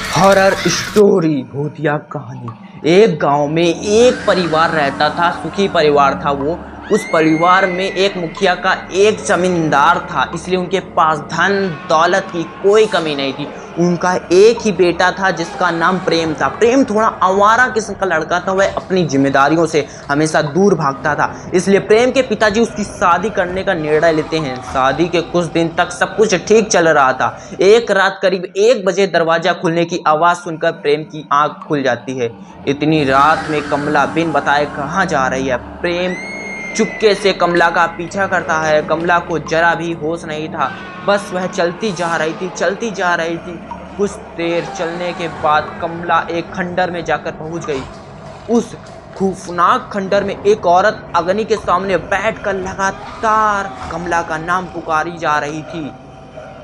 Horror story भूतिया कहानी। एक गांव में एक परिवार रहता था। सुखी परिवार था वो। उस परिवार में एक मुखिया का एक जमींदार था, इसलिए उनके पास धन दौलत की कोई कमी नहीं थी। उनका एक ही बेटा था जिसका नाम प्रेम था। प्रेम थोड़ा आवारा किस्म का लड़का था। वह अपनी जिम्मेदारियों से हमेशा दूर भागता था, इसलिए प्रेम के पिताजी उसकी शादी करने का निर्णय लेते हैं। शादी के कुछ दिन तक सब कुछ ठीक चल रहा था। एक रात करीब 1 बजे दरवाजा खुलने की आवाज सुनकर प्रेम की आंख खुल जाती है। इतनी रात में कमला बिन बताए कहाँ जा रही है। प्रेम चुपके से कमला का पीछा करता है। कमला को जरा भी होश नहीं था, बस वह चलती जा रही थी, चलती जा रही थी। कुछ देर चलने के बाद कमला एक खंडर में जाकर पहुंच गई। उस खौफनाक खंडर में एक औरत अग्नि के सामने बैठकर लगातार कमला का नाम पुकारी जा रही थी।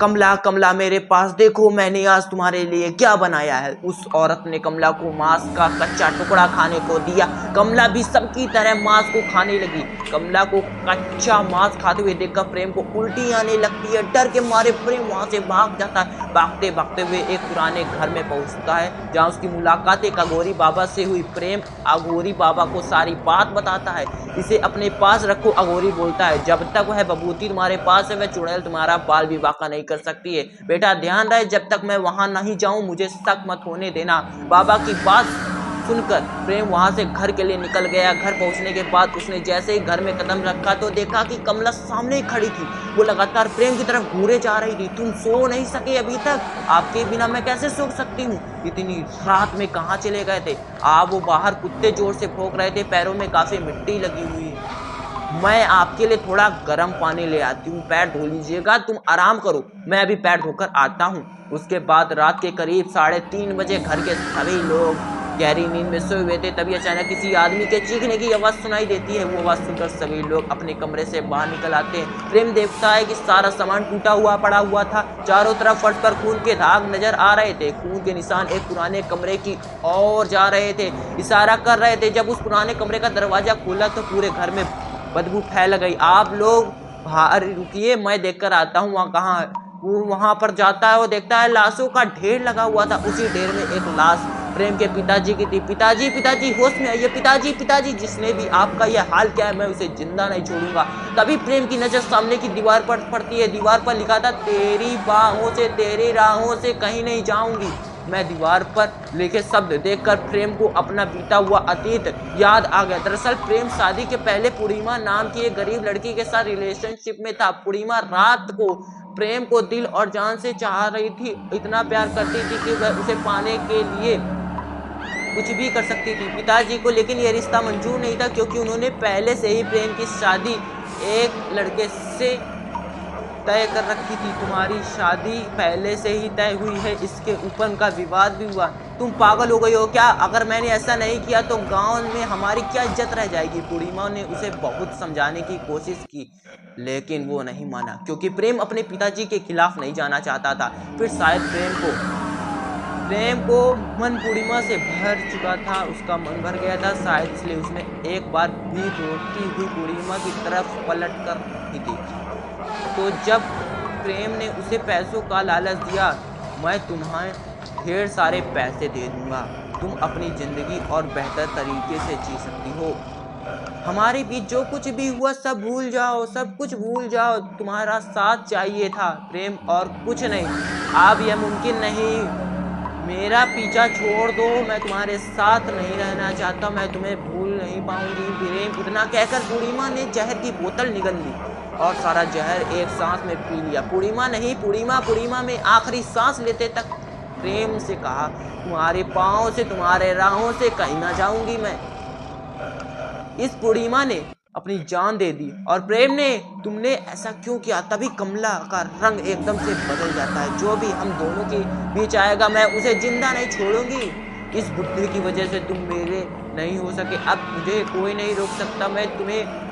कमला कमला मेरे पास देखो, मैंने आज तुम्हारे लिए क्या बनाया है। उस औरत ने कमला को मांस का कच्चा टुकड़ा खाने को दिया। कमला भी सबकी तरह मांस को खाने लगी। कमला को कच्चा मांस खाते हुए देखकर प्रेम को उल्टी आने लगती है। डर के मारे प्रेम वहां से भाग जाता है। भागते भागते हुए एक पुराने घर में पहुंचता है जहां उसकी मुलाकात एक अघोरी बाबा से हुई। प्रेम अघोरी बाबा को सारी बात बताता है। इसे अपने पास रखो, अघोरी बोलता है। जब तक वह बबूती तुम्हारे पास है, वह चुड़ैल तुम्हारा बाल विवाह का नहीं कर सकती है। बेटा ध्यान रहे, जब तक मैं वहां नहीं जाऊं मुझे शक मत होने देना। बाबा की बात सुनकर प्रेम वहां से घर के लिए निकल गया। घर पहुंचने के बाद उसने जैसे ही घर में कदम रखा तो देखा कि कमला सामने ही खड़ी थी। वो लगातार प्रेम की तरफ घूरे जा रही थी। तुम सो नहीं सके अभी तक? आपके बिना मैं कैसे सो सकती हूँ? इतनी रात में कहाँ चले गए थे आप? वो बाहर कुत्ते जोर से भौंक रहे थे, पैरों में काफी मिट्टी लगी हुई है। मैं आपके लिए थोड़ा गर्म पानी ले आती हूँ, पैर धो लीजिएगा, तुम आराम करो, मैं अभी पैर धोकर आता हूँ। उसके बाद रात के करीब 3:30 बजे घर के सभी लोग गहरी नींद में सोए हुए थे। तभी अचानक किसी आदमी के चीखने की आवाज सुनाई देती है। वो आवाज सुनकर सभी लोग अपने कमरे से बाहर निकल आते हैं। प्रेम देखता है कि सारा सामान टूटा हुआ पड़ा हुआ था। चारों तरफ फर्श पर खून के दाग नजर आ रहे थे। खून के निशान एक पुराने कमरे की ओर जा रहे थे, इशारा कर रहे थे। जब उस पुराने कमरे का दरवाजा खोला तो पूरे घर में बदबू फैल गई। आप लोग बाहर रुकिए, मैं देखकर आता हूँ वहाँ कहाँ है। वो वहां पर जाता है, वो देखता है लाशों का ढेर लगा हुआ था। उसी ढेर में एक लाश प्रेम के पिताजी की थी। पिताजी पिताजी होश में आइए, पिताजी पिताजी, जिसने भी आपका यह हाल किया है मैं उसे जिंदा नहीं छोड़ूंगा। तभी प्रेम की नजर सामने की दीवार पर पड़ती है। दीवार पर लिखा था, तेरी बाहों से तेरी राहों से कहीं नहीं जाऊंगी। मैं दीवार पर लिखे शब्द देखकर प्रेम को अपना बीता हुआ अतीत याद आ गया। दरअसल प्रेम शादी के पहले पूर्णिमा नाम की एक गरीब लड़की के साथ रिलेशनशिप में था। पूर्णिमा रात को प्रेम को दिल और जान से चाह रही थी। इतना प्यार करती थी कि वह उसे पाने के लिए कुछ भी कर सकती थी। पिताजी को लेकिन यह रिश्ता मंजूर नहीं था, क्योंकि उन्होंने पहले से ही प्रेम की शादी एक लड़के से तय कर रखी थी। तुम्हारी शादी पहले से ही तय हुई है, इसके ऊपर उनका विवाद भी हुआ। तुम पागल हो गई हो क्या? अगर मैंने ऐसा नहीं किया तो गांव में हमारी क्या इज्जत रह जाएगी? पूर्णिमा ने उसे बहुत समझाने की कोशिश की, लेकिन वो नहीं माना, क्योंकि प्रेम अपने पिताजी के खिलाफ नहीं जाना चाहता था। फिर शायद प्रेम को मन पूर्णिमा से भर चुका था। उसका मन भर गया था, शायद इसलिए उसने एक बार भी रोती हुई पूर्णिमा की तरफ पलट कर नहीं देखी। तो जब प्रेम ने उसे पैसों का लालच दिया, मैं तुम्हें ढेर सारे पैसे दे दूंगा, तुम अपनी जिंदगी और बेहतर तरीके से जी सकती हो। हमारे बीच जो कुछ भी हुआ सब भूल जाओ, सब कुछ भूल जाओ। तुम्हारा साथ चाहिए था प्रेम, और कुछ नहीं। अब यह मुमकिन नहीं। मेरा पीछा छोड़ दो, मैं तुम्हारे साथ नहीं रहना चाहता, मैं तुम्हें भूल नहीं पाऊंगी प्रेम। इतना कहकर पूर्णिमा ने जहर की बोतल निगल ली और सारा जहर एक सांस में पी लिया। पूर्णिमा नहीं, पूर्णिमा में आखिरी सांस लेते तक प्रेम से कहा, तुम्हारे पाँव से तुम्हारे राहों से कहीं ना जाऊंगी मैं। इस पूर्णिमा ने अपनी जान दे दी। और प्रेम ने, तुमने ऐसा क्यों किया? तभी कमला का रंग एकदम से बदल जाता है। जो भी हम दोनों के बीच आएगा मैं उसे जिंदा नहीं छोड़ूंगी। इस बुद्धि की वजह से तुम मेरे नहीं हो सके, अब मुझे कोई नहीं रोक सकता। मैं तुम्हें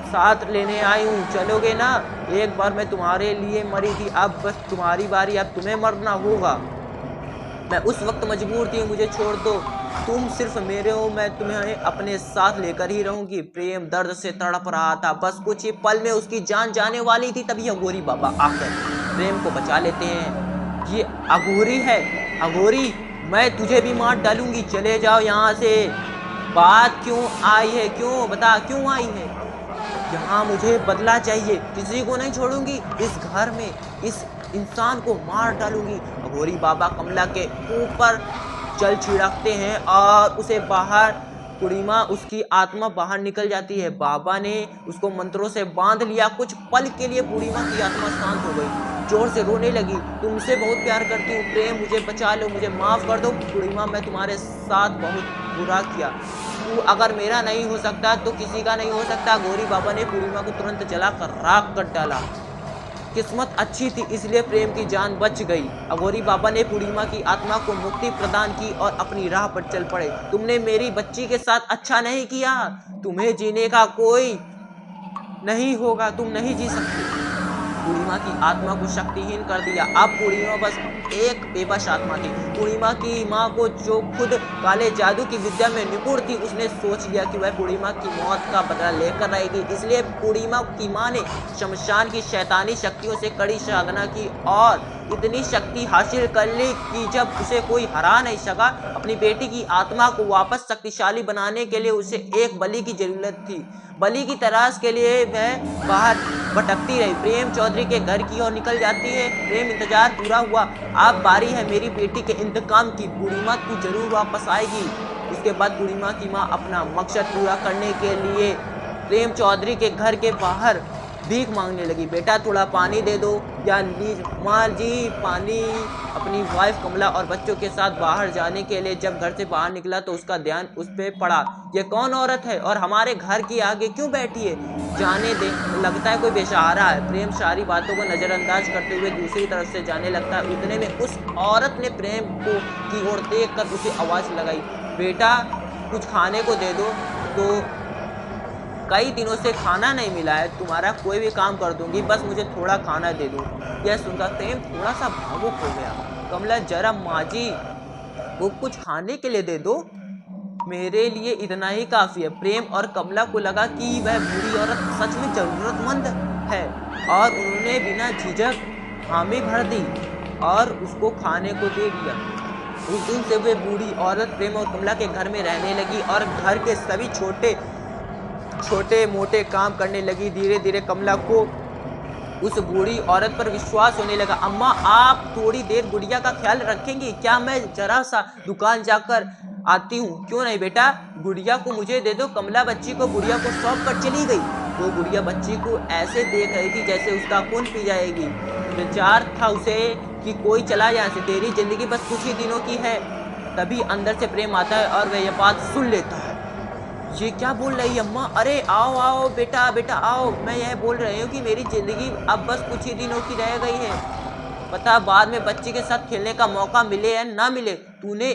साथ लेने आई हूँ, चलोगे ना? एक बार मैं तुम्हारे लिए मरी थी, अब बस तुम्हारी बारी, अब तुम्हें मरना होगा। मैं उस वक्त मजबूर थी, मुझे छोड़ दो, तुम सिर्फ मेरे हो, मैं तुम्हें अपने साथ लेकर ही रहूंगी। प्रेम दर्द से तड़प रहा था, बस कुछ ही पल में उसकी जान जाने वाली थी। तभी अघोरी बाबा आकर प्रेम को बचा लेते हैं। ये अघोरी है, अघोरी मैं तुझे भी मार डालूंगी, चले जाओ यहाँ से। बात क्यों आई है, क्यों बता, क्यों आई है? यहाँ मुझे बदला चाहिए, किसी को नहीं छोड़ूंगी। इस घर में इस इंसान को मार डालूंगी। अघोरी बाबा कमला के ऊपर जल छिड़कते हैं और उसे बाहर, पूर्णिमा उसकी आत्मा बाहर निकल जाती है। बाबा ने उसको मंत्रों से बांध लिया। कुछ पल के लिए पूर्णिमा की आत्मा शांत हो गई, जोर से रोने लगी। तुमसे बहुत प्यार करती हूँ प्रेम, मुझे बचा लो, मुझे माफ कर दो। पूर्णिमा, मैं तुम्हारे साथ बहुत बुरा किया, तू अगर मेरा नहीं हो सकता तो किसी का नहीं हो सकता। गौरी बाबा ने पूर्णिमा को तुरंत जलाकर राख कर डाला। किस्मत अच्छी थी इसलिए प्रेम की जान बच गई। अघोरी बाबा ने पूर्णिमा की आत्मा को मुक्ति प्रदान की और अपनी राह पर चल पड़े। तुमने मेरी बच्ची के साथ अच्छा नहीं किया, तुम्हें जीने का कोई नहीं होगा, तुम नहीं जी सकते। पूर्णिमा की आत्मा को शक्तिहीन कर दिया। अब पूर्णिमा बस एक बेबस आत्मा थी। पूर्णिमा की माँ को, जो खुद काले जादू की विद्या में निपुण थी, उसने सोच लिया कि वह पूर्णिमा की मौत का बदला लेकर रहेगी। इसलिए पूर्णिमा की माँ ने शमशान की शैतानी शक्तियों से कड़ी साधना की और इतनी शक्ति हासिल कर ली कि जब उसे कोई हरा नहीं सका। अपनी बेटी की आत्मा को वापस शक्तिशाली बनाने के लिए उसे एक बलि की जरूरत थी। बलि की तलाश के लिए वह बाहर भटकती रही। प्रेम चौधरी के घर की ओर निकल जाती है। प्रेम, इंतजार पूरा हुआ, अब बारी है मेरी बेटी के इंतकाम की। पूर्णिमा तू जरूर वापस आएगी। इसके बाद पूर्णिमा की माँ अपना मकसद पूरा करने के लिए प्रेम चौधरी के घर के बाहर भीख मांगने लगी। बेटा थोड़ा पानी दे दो, या लीज माँ जी पानी। अपनी वाइफ कमला और बच्चों के साथ बाहर जाने के लिए जब घर से बाहर निकला तो उसका ध्यान उस पर पड़ा। ये कौन औरत है और हमारे घर के आगे क्यों बैठी है? जाने दे, लगता है कोई बेसहारा है। प्रेम सारी बातों को नजरअंदाज करते हुए दूसरी तरफ से जाने लगता है। उतने में उस औरत ने प्रेम को की ओर देख कर उसे आवाज लगाई, बेटा कुछ खाने को दे दो। तो कई दिनों से खाना नहीं मिला है, तुम्हारा कोई भी काम कर दूंगी, बस मुझे थोड़ा खाना दे दो। यह सुनकर प्रेम थोड़ा सा भावुक हो गया। कमला, जरा माँ जी वो कुछ खाने के लिए दे दो, मेरे लिए इतना ही काफी है। प्रेम और कमला को लगा कि वह बूढ़ी औरत सच में जरूरतमंद है और उन्होंने बिना झिझक हामी भर दी और उसको खाने को दे दिया। उस दिन से वे बूढ़ी औरत प्रेम और कमला के घर में रहने लगी और घर के सभी छोटे मोटे काम करने लगी। धीरे धीरे कमला को उस बूढ़ी औरत पर विश्वास होने लगा। अम्मा, आप थोड़ी देर गुड़िया का ख्याल रखेंगी क्या? मैं जरा सा दुकान जाकर आती हूँ। क्यों नहीं बेटा, गुड़िया को मुझे दे दो। कमला बच्ची को गुड़िया को सौंप कर चली गई। वो गुड़िया बच्ची को ऐसे देख रही थी जैसे उसका खून पी जाएगी। विचार था उसे कि कोई चला जाए, तेरी जिंदगी बस कुछ ही दिनों की है। तभी अंदर से प्रेम आता है और वह यह बात सुन लेता है। ये क्या बोल रही है अम्मा? अरे आओ आओ बेटा, बेटा आओ। मैं यह बोल रही हूँ कि मेरी जिंदगी अब बस कुछ ही दिनों की रह गई है। पता बाद में बच्चे के साथ खेलने का मौका मिले या ना मिले, तूने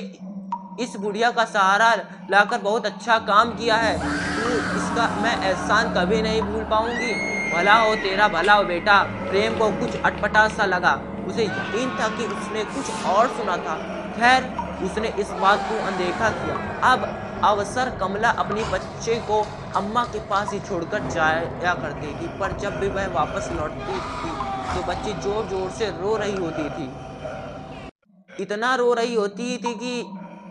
इस बुढ़िया का सहारा लाकर बहुत अच्छा काम किया है। तू इसका मैं एहसान कभी नहीं भूल पाऊंगी। भला हो तेरा, भला हो बेटा। प्रेम को कुछ अटपटा सा लगा। उसे यकीन था कि उसने कुछ और सुना था। खैर, उसने इस बात को अनदेखा किया। अब अवसर कमला अपनी बच्चे को अम्मा के पास ही छोड़कर जाया करती थी, पर जब भी वह वापस लौटती थी तो बच्ची जोर जोर से रो रही होती थी। इतना रो रही होती थी कि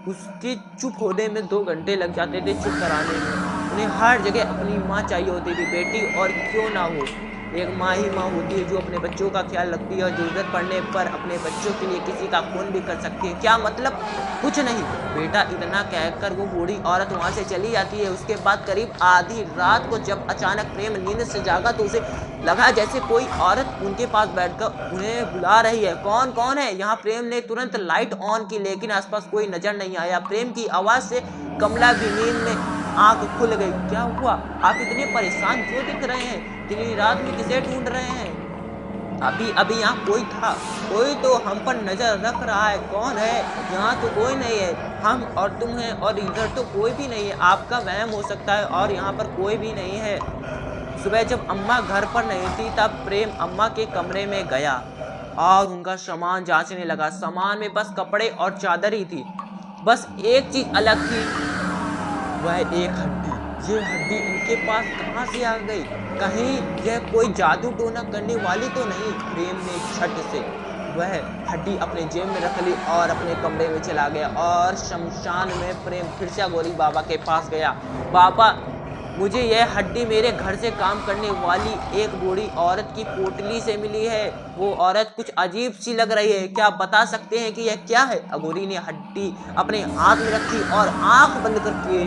उसके चुप होने में 2 घंटे लग जाते थे। चुप कराने में उन्हें हर जगह अपनी माँ चाहिए होती थी। बेटी और क्यों ना हो, एक माँ ही माँ होती है जो अपने बच्चों का ख्याल रखती है और जरूरत पड़ने पर अपने बच्चों के लिए किसी का खून भी कर सकती है। क्या मतलब? कुछ नहीं बेटा। इतना कहकर वो बूढ़ी औरत वहां से चली जाती है। उसके बाद करीब आधी रात को जब अचानक प्रेम नींद से जागा तो उसे लगा जैसे कोई औरत उनके पास बैठकर उन्हें बुला रही है। कौन कौन है यहाँ? प्रेम ने तुरंत लाइट ऑन की, लेकिन आसपास कोई नजर नहीं आया। प्रेम की आवाज से कमला भी नींद में आंख खुल गई। क्या हुआ? आप इतने परेशान क्यों दिख रहे हैं? इतनी रात में किसे ढूंढ रहे हैं? अभी अभी यहाँ कोई था, कोई तो हम पर नजर रख रहा है। कौन है? यहाँ तो कोई नहीं है, हम और तुम हैं और इधर तो कोई भी नहीं है। आपका वहम हो सकता है और यहाँ पर कोई भी नहीं है। सुबह जब अम्मा घर पर नहीं थी तब प्रेम अम्मा के कमरे में गया और उनका सामान जांचने लगा। सामान में बस कपड़े और चादर ही थी। बस एक चीज अलग थी, वह एक हड्डी। ये हड्डी इनके पास कहाँ से आ गई? कहीं यह कोई जादू टोना करने वाली तो नहीं? प्रेम ने झट से वह हड्डी अपने जेब में रख ली और अपने कमरे में चला गया। और शमशान में प्रेम फिर से अघोरी बाबा के पास गया। बाबा, मुझे यह हड्डी मेरे घर से काम करने वाली एक बूढ़ी औरत की पोटली से मिली है। वो औरत कुछ अजीब सी लग रही है, क्या आप बता सकते हैं कि यह क्या है? अघोरी ने हड्डी अपने हाथ में रखी और आंख बंद करके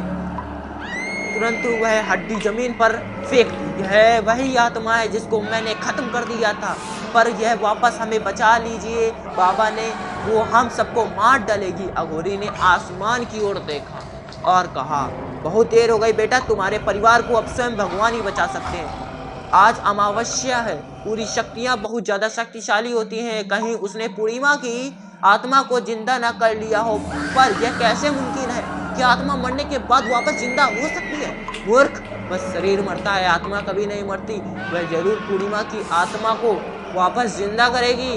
तुरंत वह हड्डी जमीन पर फेंक दी। यह वही आत्मा है जिसको मैंने खत्म कर दिया था, पर यह वापस हमें बचा लीजिए बाबा ने, वो हम सबको मार डालेगी। अघोरी ने आसमान की ओर देखा और कहा, बहुत देर हो गई बेटा, तुम्हारे परिवार को अब स्वयं भगवान ही बचा सकते हैं। आज अमावस्या है, पूरी शक्तियां बहुत ज्यादा शक्तिशाली होती हैं, कहीं उसने पूर्णिमा की आत्मा को जिंदा न कर लिया हो। पर यह कैसे मुमकिन है? क्या आत्मा मरने के बाद वापस जिंदा हो सकती है? मूर्ख, बस शरीर मरता है, आत्मा कभी नहीं मरती। वह जरूर पूर्णिमा की आत्मा को वापस जिंदा करेगी,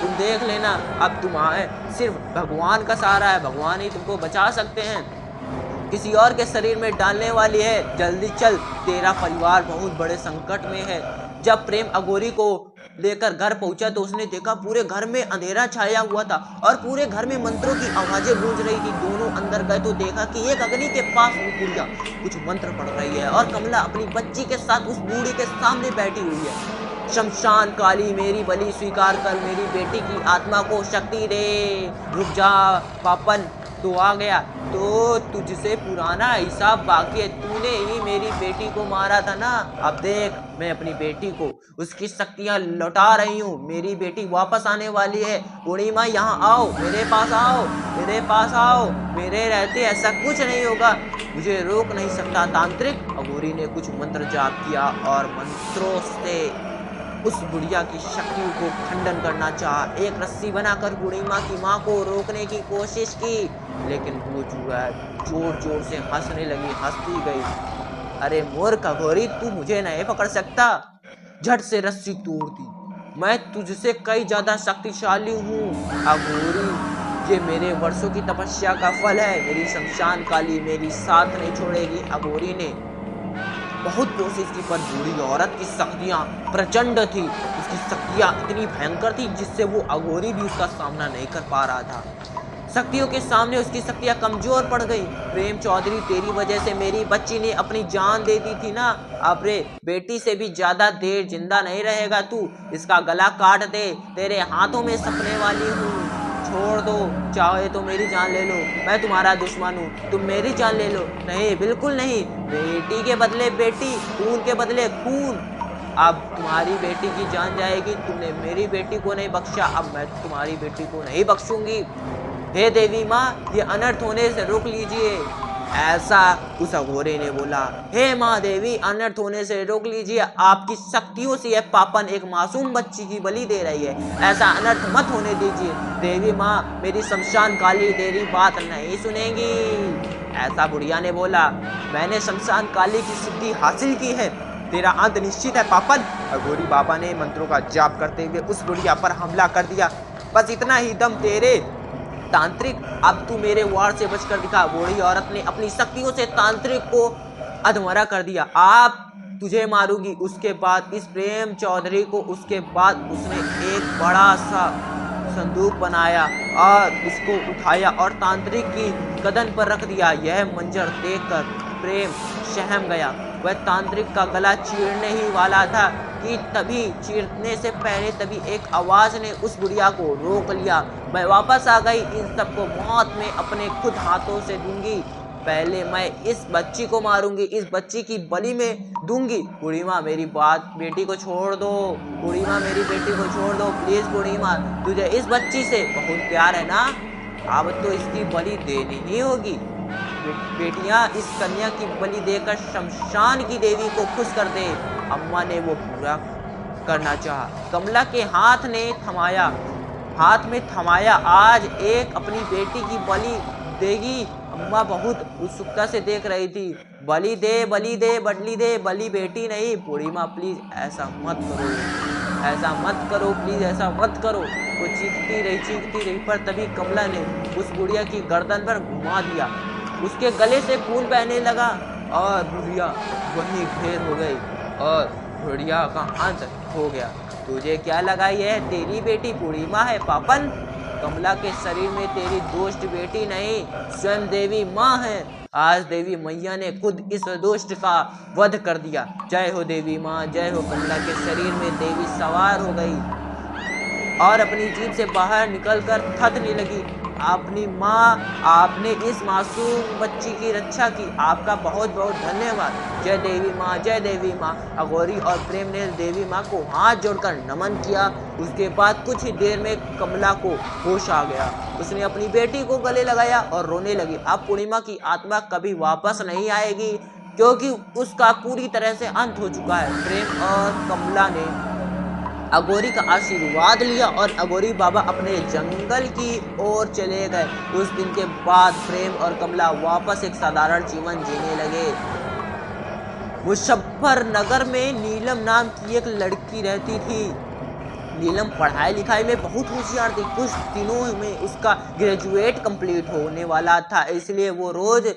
तुम देख लेना। अब तुम्हारे सिर्फ भगवान का सहारा है, भगवान ही तुमको बचा सकते हैं, किसी और के शरीर में डालने वाली है। जल्दी चल, तेरा परिवार बहुत बड़े संकट में है। जब प्रेम अघोरी को लेकर घर पहुंचा तो उसने देखा पूरे घर में अंधेरा छाया हुआ था और पूरे घर में मंत्रों की आवाजें गूंज रही थी। दोनों अंदर गए तो देखा कि एक अग्नि के पास वो बुढ़िया कुछ मंत्र पढ़ रही है और कमला अपनी बच्ची के साथ उस बूढ़ी के सामने बैठी हुई है। शमशान काली, मेरी बलि स्वीकार कर, मेरी बेटी की आत्मा को शक्ति दे। रुक जा पापन, तो आ गया तो तुझसे पुराना हिसाब बाकी है। तूने ही मेरी बेटी को मारा था ना, अब देख मैं अपनी बेटी को उसकी शक्तियां लौटा रही हूँ। मेरी बेटी वापस आने वाली है। पूर्णिमा, यहाँ आओ, मेरे पास आओ, मेरे पास आओ। मेरे रहते ऐसा कुछ नहीं होगा, मुझे रोक नहीं सकता तांत्रिक। अघोरी ने कुछ मंत्र जाप किया और मंत्रों से उस बुढ़िया की शक्तियों को खंडन करना चाहा। एक रस्सी बनाकर पूर्णिमा की मां को रोकने की कोशिश की, लेकिन वो जुआ जोर जोर से हंसने लगी, हंसती गई। अरे मूर्ख अघोरी, तू मुझे नहीं पकड़ सकता। झट से रस्सी तोड़ दी। मैं तुझसे कई ज्यादा शक्तिशाली हूँ अघोरी, ये मेरे वर्षों की तपस्या का फल है। मेरी शमशान काली मेरी साथ नहीं छोड़ेगी। अघोरी ने बहुत कोशिश की पर बूढ़ी औरत की शक्तियां प्रचंड थी। उसकी शक्तियां इतनी भयंकर थी जिससे वो अघोरी भी उसका सामना नहीं कर पा रहा था। शक्तियों के सामने उसकी शक्तियां कमजोर पड़ गई। प्रेम चौधरी, तेरी वजह से मेरी बच्ची ने अपनी जान दे दी थी ना, अब रे बेटी से भी ज्यादा देर जिंदा नहीं रहेगा तू। इसका गला काट दे, तेरे हाथों में सपने वाली हूँ। छोड़ दो, चाहे तो मेरी जान ले लो, मैं तुम्हारा दुश्मन हूँ, तुम मेरी जान ले लो। नहीं, बिल्कुल नहीं, बेटी के बदले बेटी, खून के बदले खून। अब तुम्हारी बेटी की जान जाएगी, तुमने मेरी बेटी को नहीं बख्शा, अब मैं तुम्हारी बेटी को नहीं बख्शूंगी। हे देवी माँ, ये अनर्थ होने से रोक लीजिए, ऐसा उस अघोरे ने बोला। हे माँ देवी, अनर्थ होने से रोक लीजिए, आपकी शक्तियों से यह पापन एक मासूम बच्ची की बलि दे रही है, ऐसा अनर्थ मत होने दीजिए। देवी माँ, मेरी शमशान काली तेरी बात नहीं सुनेगी, ऐसा बुढ़िया ने बोला। मैंने शमशान काली की सिद्धि हासिल की है, तेरा अंत निश्चित है पापन। अघोरी बाबा ने मंत्रों का जाप करते हुए उस बुढ़िया पर हमला कर दिया। बस इतना ही दम तेरे तांत्रिक, अब तू मेरे वार से बचकर दिखा। बूढ़ी औरत ने अपनी शक्तियों से तांत्रिक को अधमरा कर दिया। आप तुझे मारूंगी। उसके बाद इस प्रेम चौधरी को, उसके बाद उसने एक बड़ा सा संदूक बनाया और उसको उठाया और तांत्रिक की गर्दन पर रख दिया। यह मंजर देखकर प्रेम सहम गया। वह तांत्रिक का गला चीरने ही वाला था कि तभी चीरने से पहले तभी एक आवाज ने उस बुढ़िया को रोक लिया। मैं वापस आ गई, इन सबको मौत में अपने खुद हाथों से दूंगी। पहले मैं इस बच्ची को मारूंगी, इस बच्ची की बलि में दूंगी। बूढ़ी माँ, मेरी बात, बेटी को छोड़ दो। बूढ़ी माँ, मेरी बेटी को छोड़ दो प्लीज। बूढ़ी माँ, तुझे इस बच्ची से बहुत प्यार है ना, अब तो इसकी बलि देनी ही होगी। बेटियां, इस कन्या की बलि देकर शमशान की देवी को खुश कर दे। अम्मा ने वो पूरा करना चाहा। कमला के हाथ में थमाया, आज एक अपनी बेटी की बलि देगी। अम्मा बहुत उत्सुकता से देख रही थी। बलि दे, बलि दे, बदली दे, बलि बेटी नहीं। बूढ़ी माँ, प्लीज ऐसा मत करो, ऐसा मत करो, प्लीज ऐसा मत करो। वो चीखती रही, पर तभी कमला ने उस बुढ़िया की गर्दन पर घुमा दिया। उसके गले से खून बहने लगा और बुढ़िया वहीं ढेर हो गई और बुढ़िया का अंत हो गया। तुझे क्या लगा यह तेरी बेटी पूर्णिमा है पापन? कमला के शरीर में तेरी दुष्ट बेटी नहीं, स्वयं देवी माँ है। आज देवी मैया ने खुद इस दुष्ट का वध कर दिया। जय हो देवी माँ, जय हो। कमला के शरीर में देवी सवार हो गई और अपनी जीभ से बाहर निकलकर थकने लगी। अपनी माँ, आपने इस मासूम बच्ची की रक्षा की, आपका बहुत बहुत धन्यवाद। जय देवी माँ, जय देवी माँ। अघोरी और प्रेम ने देवी माँ को हाथ जोड़कर नमन किया। उसके बाद कुछ ही देर में कमला को होश आ गया। उसने अपनी बेटी को गले लगाया और रोने लगी। अब पूर्णिमा की आत्मा कभी वापस नहीं आएगी, क्योंकि उसका पूरी तरह से अंत हो चुका है। प्रेम और कमला ने अघोरी का आशीर्वाद लिया और अघोरी बाबा अपने जंगल की ओर चले गए। उस दिन के बाद प्रेम और कमला वापस एक साधारण जीवन जीने लगे। मुजफ्फरनगर में नीलम नाम की एक लड़की रहती थी। नीलम पढ़ाई लिखाई में बहुत होशियार थी। कुछ दिनों में उसका ग्रेजुएट कंप्लीट होने वाला था, इसलिए वो रोज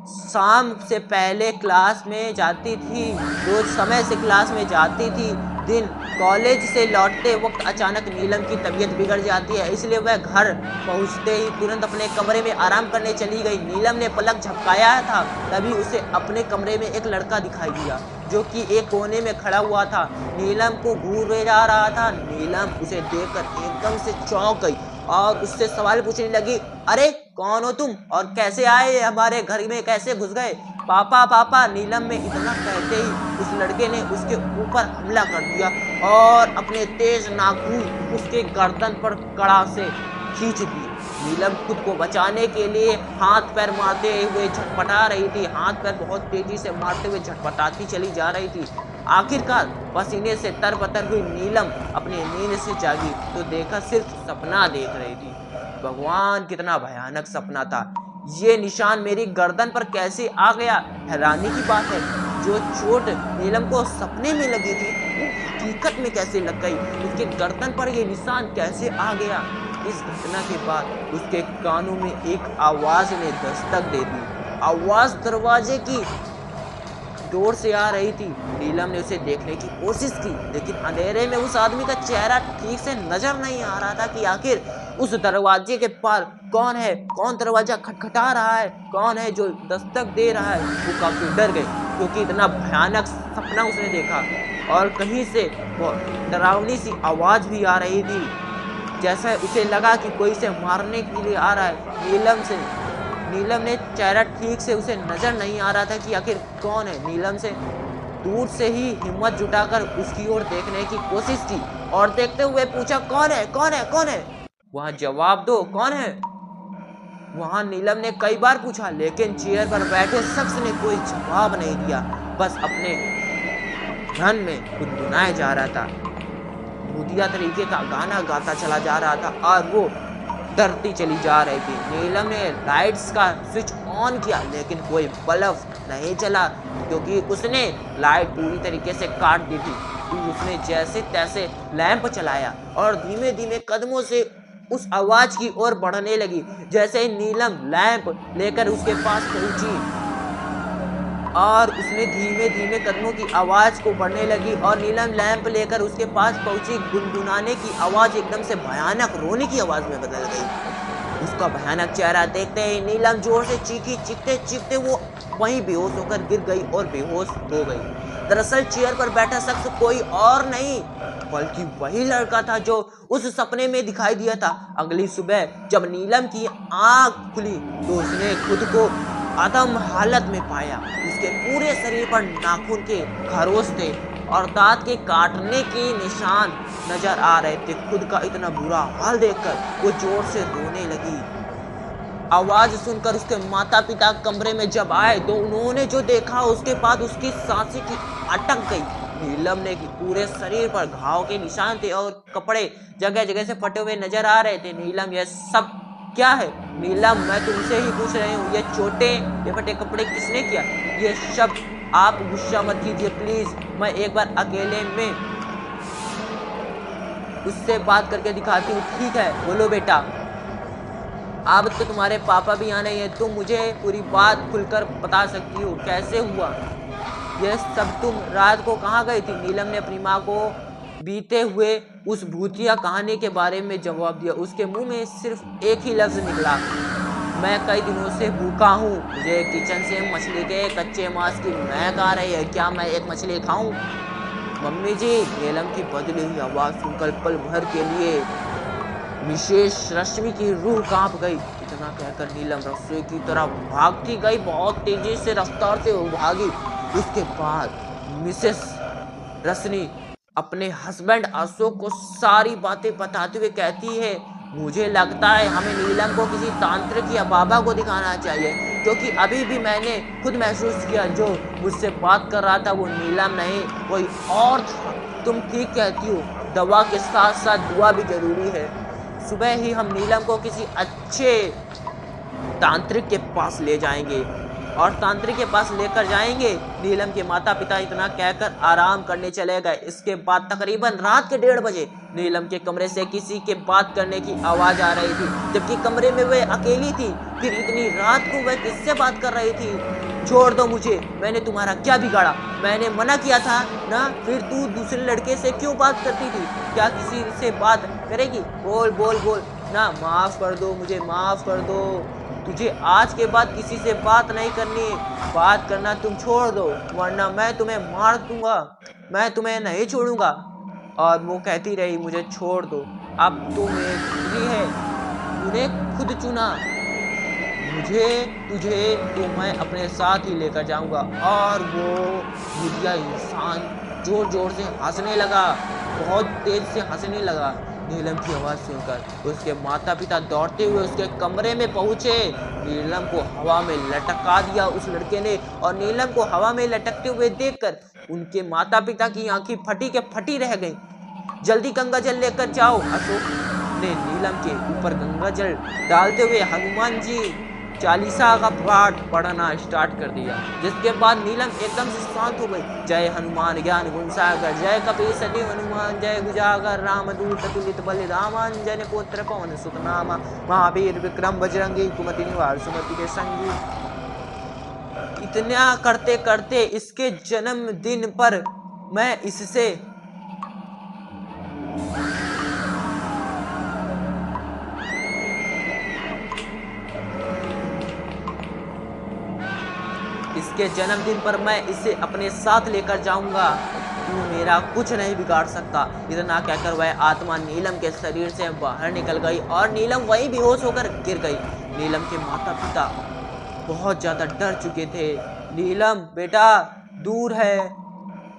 शाम से पहले क्लास में जाती थी, रोज समय से क्लास में जाती थी। दिन कॉलेज से लौटते वक्त अचानक नीलम की तबीयत बिगड़ जाती है, इसलिए वह घर पहुंचते ही तुरंत अपने कमरे में आराम करने चली गई। नीलम ने पलक झपकाया था, तभी उसे अपने कमरे में एक लड़का दिखाई दिया जो कि एक कोने में खड़ा हुआ था। नीलम को घूरे जा रहा था। नीलम उसे देखकर एकदम से चौंक गई और उससे सवाल पूछने लगी, अरे कौन हो तुम और कैसे आए हमारे घर में, कैसे घुस गए? पापा पापा। नीलम में इतना कहते ही उस लड़के ने उसके ऊपर हमला कर दिया और अपने तेज नाखून उसके गर्दन पर कड़ा से खींच दिए। नीलम खुद को बचाने के लिए हाथ पैर मारते हुए झटपटा रही थी। हाथ पैर बहुत तेजी से मारते हुए झटपटाती चली जा रही थी। आखिरकार पसीने से तरबतर हुई नीलम अपनी नींद से जागी तो देखा सिर्फ सपना देख रही थी। भगवान, कितना भयानक सपना था। ये निशान मेरी गर्दन पर कैसे आ गया? हैरानी की बात है, जो चोट नीलम को सपने में लगी थी वो हकीकत में कैसे लग गई? उसके गर्दन पर ये निशान कैसे आ गया? इस घटना के बाद उसके कानों में एक आवाज ने दस्तक दे दी। आवाज दरवाजे की जोर से आ रही थी। नीलम ने उसे देखने की कोशिश की, लेकिन अंधेरे में उस आदमी का चेहरा ठीक से नजर नहीं आ रहा था कि आखिर उस दरवाजे के पार कौन है, कौन दरवाजा खटखटा रहा है, कौन है जो दस्तक दे रहा है। वो काफी डर गई, क्योंकि इतना भयानक सपना उसने देखा और कहीं से वो डरावनी सी आवाज भी आ रही थी, जैसा उसे लगा कि कोई इसे मारने के लिए आ रहा है। नीलम ने चेहरा ठीक से उसे नजर नहीं आ रहा था कि आखिर कौन है। नीलम से दूर से ही हिम्मत जुटाकर उसकी ओर देखने की कोशिश की और देखते हुए पूछा, कौन है, कौन है, कौन है? वहां जवाब दो, कौन है? वहां नीलम ने कई बार पूछा, लेकिन चेयर पर बैठे शख्स ने कोई जवाब नहीं दिया, बस अपने धन में गुनगुनाए जा रहा था। भूतिया तरीके का गाना गाता चला जा रहा था और वो डरती चली जा रही थी। नीलम ने लाइट्स का स्विच ऑन किया, लेकिन कोई बल्ब नहीं चला, क्योंकि उसने लाइट पूरी तरीके से काट दी थी। उसने जैसे तैसे लैंप चलाया और धीमे धीमे कदमों से उस आवाज की ओर बढ़ने लगी। जैसे ही नीलम लैंप लेकर उसके पास पहुंची और उसने धीमे धीमे कदमों की आवाज को बढ़ने लगी और नीलम लैंप लेकर उसके पास पहुंची, गुनगुनाने की आवाज एकदम से भयानक रोने की आवाज में बदल गई। उसका भयानक चेहरा देखते ही नीलम जोर से चीखी। चीखते चीखते वो वहीं बेहोश होकर गिर गई और बेहोश हो गई। दरअसल चेयर पर बैठा शख्स कोई और नहीं बल्कि वही लड़का था जो उस सपने में दिखाई दिया था। अगली सुबह जब नीलम की आंख खुली तो उसने खुद को अदम हालत में पाया। उसके पूरे शरीर पर नाखून के खरोंच थे और दांत के काटने के निशान नजर आ रहे थे। खुद का इतना बुरा हाल देखकर वो जोर से रोने लगी। आवाज सुनकर उसके माता पिता कमरे में जब आए तो उन्होंने जो देखा उसके बाद उसकी सांसें की अटक गई। नीलम ने पूरे शरीर पर घाव के निशान थे और कपड़े जगह जगह से फटे हुए नजर आ रहे थे। नीलम, यह सब क्या है? नीलम, मैं तुमसे ही पूछ रही हूँ, ये चोटें, ये फटे कपड़े किसने किया? ये सब आप गुस्सा मत कीजिए प्लीज, मैं एक बार अकेले में उससे बात करके दिखाती हूँ। ठीक है, बोलो बेटा। अब तो तुम्हारे पापा भी आने हैं, तुम मुझे पूरी बात खुलकर बता सकती हो, कैसे हुआ यह सब? तुम रात को कहाँ गई थी? नीलम ने अपनी माँ को बीते हुए उस भूतिया कहानी के बारे में जवाब दिया। उसके मुंह में सिर्फ एक ही लफ्ज निकला, मैं कई दिनों से भूखा हूँ, मुझे किचन से मछली के कच्चे मांस की महक आ रही है, क्या मैं एक मछली खाऊं? मम्मी जी, नीलम की बदली हुई आवाज सुनकर पल भर के लिए विशेष रश्मि की रूह कांप गई। इतना कहकर नीलम रसोई की तरफ भागती गई, बहुत तेजी से रफ्तार से वो भागी। उसके बाद मिसेस रश्मि अपने हस्बैंड अशोक को सारी बातें बताते हुए कहती है, मुझे लगता है हमें नीलम को किसी तांत्रिक या बाबा को दिखाना चाहिए, क्योंकि अभी भी मैंने खुद महसूस किया जो मुझसे बात कर रहा था वो नीलम नहीं, कोई और था। तुम ठीक कहती हो, दवा के साथ साथ दुआ भी जरूरी है। सुबह ही हम नीलम को किसी अच्छे तांत्रिक के पास ले जाएंगे और तांत्रिक के पास लेकर जाएंगे। नीलम के माता पिता इतना कहकर आराम करने चले गए। इसके बाद तकरीबन रात के 1:30 बजे नीलम के कमरे से किसी के बात करने की आवाज आ रही थी, जबकि कमरे में वह अकेली थी। फिर इतनी रात को वह किससे बात कर रही थी? छोड़ दो मुझे, मैंने तुम्हारा क्या बिगाड़ा? मैंने मना किया था ना, फिर तू दूसरे लड़के से क्यों बात करती थी? क्या किसी से बात करेगी? बोल बोल बोल ना, माफ कर दो मुझे, माफ कर दो। तुझे आज के बाद किसी से बात नहीं करनी, बात करना तुम छोड़ दो, वरना मैं तुम्हें मार दूंगा, मैं तुम्हें नहीं छोड़ूंगा। और वो कहती रही, मुझे छोड़ दो, अब तुम मेरी है, तूने खुद चुना मुझे, तुझे तो मैं अपने साथ ही लेकर जाऊंगा। और वो बुढ़िया इंसान जोर जोर से हंसने लगा, बहुत तेज से हंसने लगा। नीलम की आवाज सुनकर उसके माता पिता दौड़ते हुए उसके कमरे में पहुंचे। नीलम को हवा में लटका दिया उस लड़के ने, और नीलम को हवा में लटकते हुए देखकर उनके माता पिता की आंखें फटी के फटी रह गईं। जल्दी गंगा जल लेकर जाओ। अशोक ने नीलम के ऊपर गंगा जल डालते हुए हनुमान जी चालीसा का पाठ पढ़ना स्टार्ट कर दिया, जिसके बाद नीलम एकदम से शांत हो गई। जय हनुमान ज्ञान गुण सागर, जय कपी सती हनुमान, जय गुजागर रामदूत तुलित बल रामांजन पुत्र पवन सुत नामा, महावीर विक्रम बजरंगी कुमति निवार सुमति के संगी। इतना करते करते इसके जन्मदिन पर मैं इससे इसे अपने साथ लेकर जाऊंगा, तू मेरा कुछ नहीं बिगाड़ सकता। इतना कहकर वह आत्मा नीलम के शरीर से बाहर निकल गई और नीलम वहीं बेहोश होकर गिर गई। नीलम के माता पिता बहुत ज्यादा डर चुके थे। नीलम बेटा, दूर है,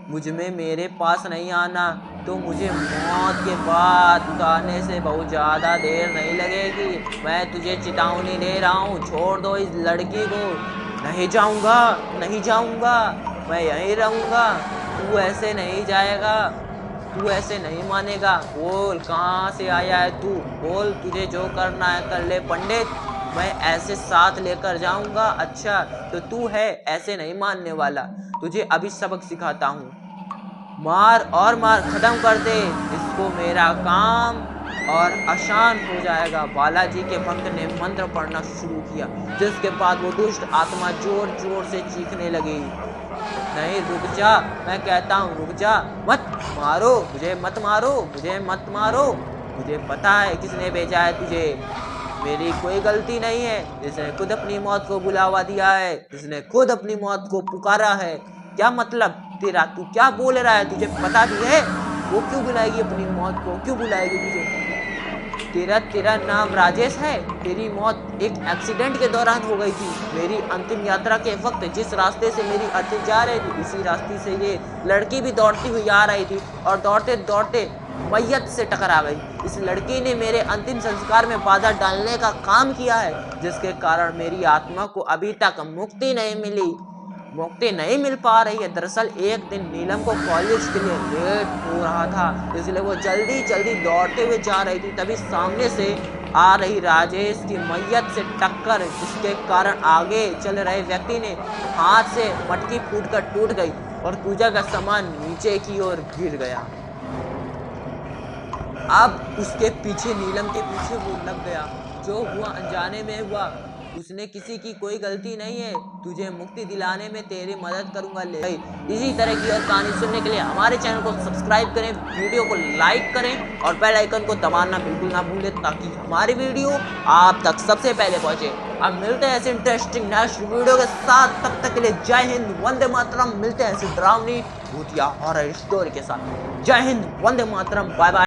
मुझ में मेरे पास नहीं आना, तो मुझे मौत के बाद उतारने से बहुत ज़्यादा देर नहीं लगेगी। मैं तुझे चेतावनी दे रहा हूँ, छोड़ दो इस लड़की को। नहीं जाऊँगा, नहीं जाऊँगा, मैं यहीं रहूँगा, तू ऐसे नहीं जाएगा, तू ऐसे नहीं मानेगा। बोल कहाँ से आया है तू, बोल, तुझे जो करना है कर ले पंडित, मैं ऐसे साथ लेकर जाऊंगा। अच्छा तो तू है ऐसे नहीं मानने वाला, तुझे अभी सबक सिखाता हूँ, मार और मार, खत्म कर दे इसको, मेरा काम और आसान हो जाएगा। बालाजी के भक्त ने मंत्र पढ़ना शुरू किया, जिसके बाद वो दुष्ट आत्मा जोर जोर से चीखने लगी। नहीं, रुक जा, मैं कहता हूँ रुक जा, मत मारो मुझे, मत मारो मुझे, मत मारो, मुझे पता है किसने भेजा है तुझे, मेरी कोई गलती नहीं है, इसने खुद अपनी मौत को बुलावा दिया है, इसने खुद अपनी मौत को पुकारा है। क्या मतलब तेरा, तू क्या बोल रहा है, तुझे पता भी है वो क्यों बुलाएगी अपनी मौत को, क्यों बुलाएगी तुझे? तेरा नाम राजेश है, तेरी मौत एक एक्सीडेंट के दौरान हो गई थी। मेरी अंतिम यात्रा के वक्त जिस रास्ते से मेरी अर्थित जा रही थी, उसी रास्ते से ये लड़की भी दौड़ती हुई आ रही थी और दौड़ते दौड़ते मैयत से टकरा गई। इस लड़की ने मेरे अंतिम संस्कार में बाधा डालने का काम किया है, जिसके कारण मेरी आत्मा को अभी तक मुक्ति नहीं मिल पा रही है। दरअसल एक दिन नीलम को कॉलेज के लिए लेट हो रहा था, इसलिए वो जल्दी जल्दी दौड़ते हुए जा रही थी। तभी सामने से आ रही राजेश की मैयत से टक्कर, जिसके कारण आगे चल रहे व्यक्ति ने हाथ से मटकी फूटकर टूट गई और पूजा का सामान नीचे की ओर गिर गया। अब उसके पीछे, नीलम के पीछे वो लग गया। जो हुआ अनजाने में हुआ, उसने किसी की कोई गलती नहीं है, तुझे मुक्ति दिलाने में तेरी मदद करूंगा। ले इसी तरह की और कहानी सुनने के लिए हमारे चैनल को सब्सक्राइब करें, वीडियो को लाइक करें और बेल आइकन को दबाना बिल्कुल ना भूलें, ताकि हमारी वीडियो आप तक सबसे पहले पहुंचे। अब मिलते हैं ऐसे इंटरेस्टिंग नेक्स्ट वीडियो के साथ, तब तक के लिए जय हिंद, वंदे मातरम। मिलते हैं ऐसे डरावनी भूतिया हॉरर स्टोरी के साथ। जय हिंद, वंदे मातरम, बाय बाय।